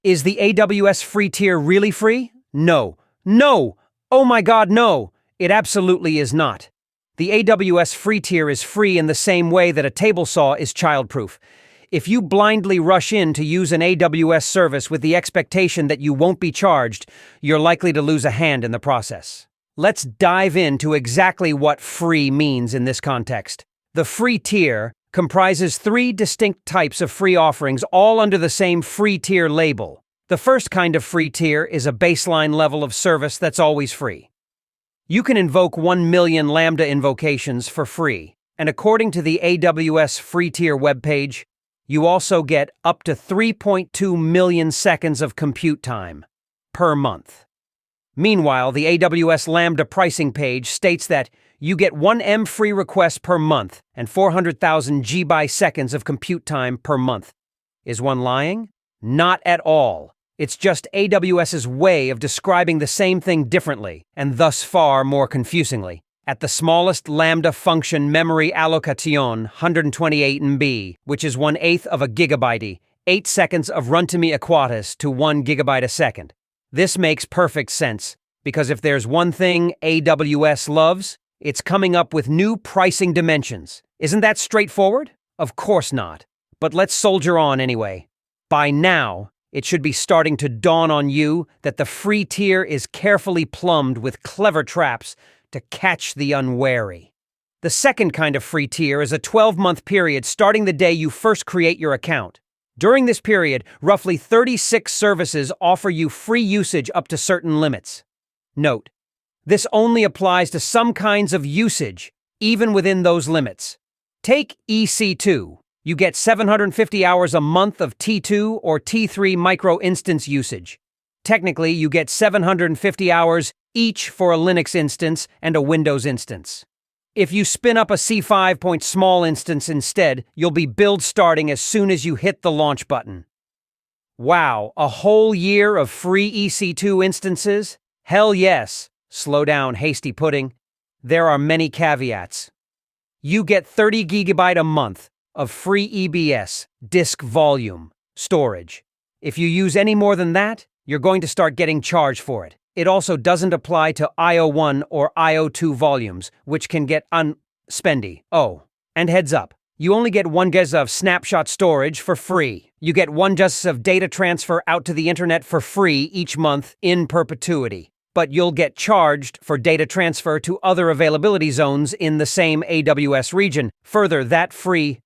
Is the AWS Free Tier really free? No. No! Oh my God, no! It absolutely is not. The AWS Free Tier is free in the same way that a table saw is childproof. If you blindly rush in to use an AWS service with the expectation that you won't be charged, you're likely to lose a hand in the process. Let's dive into exactly what free means in this context. The free tier comprises three distinct types of free offerings, all under the same free tier label. The first kind of free tier is a baseline level of service that's always free. You can invoke 1 million Lambda invocations for free, and according to the AWS Free Tier webpage, you also get up to 3.2 million seconds of compute time per month. Meanwhile, the AWS Lambda pricing page states that you get 1 M free request per month and 400,000 GB seconds of compute time per month. Is one lying? Not at all. It's just AWS's way of describing the same thing differently, and thus far more confusingly. At the smallest Lambda function memory allocation, 128 MB, which is 1/8 of a gigabyte, 8 seconds of runtime equatus to 1 gigabyte a second. This makes perfect sense, because if there's one thing AWS loves, it's coming up with new pricing dimensions. Isn't that straightforward? Of course not. But let's soldier on anyway. By now, it should be starting to dawn on you that the free tier is carefully plumbed with clever traps to catch the unwary. The second kind of free tier is a 12-month period starting the day you first create your account. During this period, roughly 36 services offer you free usage up to certain limits. Note, this only applies to some kinds of usage, even within those limits. Take EC2. You get 750 hours a month of T2 or T3 micro-instance usage. Technically, you get 750 hours each for a Linux instance and a Windows instance. If you spin up a C5 small instance instead, you'll be build starting as soon as you hit the launch button. Wow, a whole year of free EC2 instances? Hell yes. Slow down, hasty pudding. There are many caveats. You get 30 GB a month of free EBS, disk volume, storage. If you use any more than that, you're going to start getting charged for it. It also doesn't apply to IO1 or IO2 volumes, which can get spendy. Oh, and heads up, you only get 1 GB of snapshot storage for free. You get 1 GB of data transfer out to the internet for free each month in perpetuity. But you'll get charged for data transfer to other availability zones in the same AWS region. Further, that free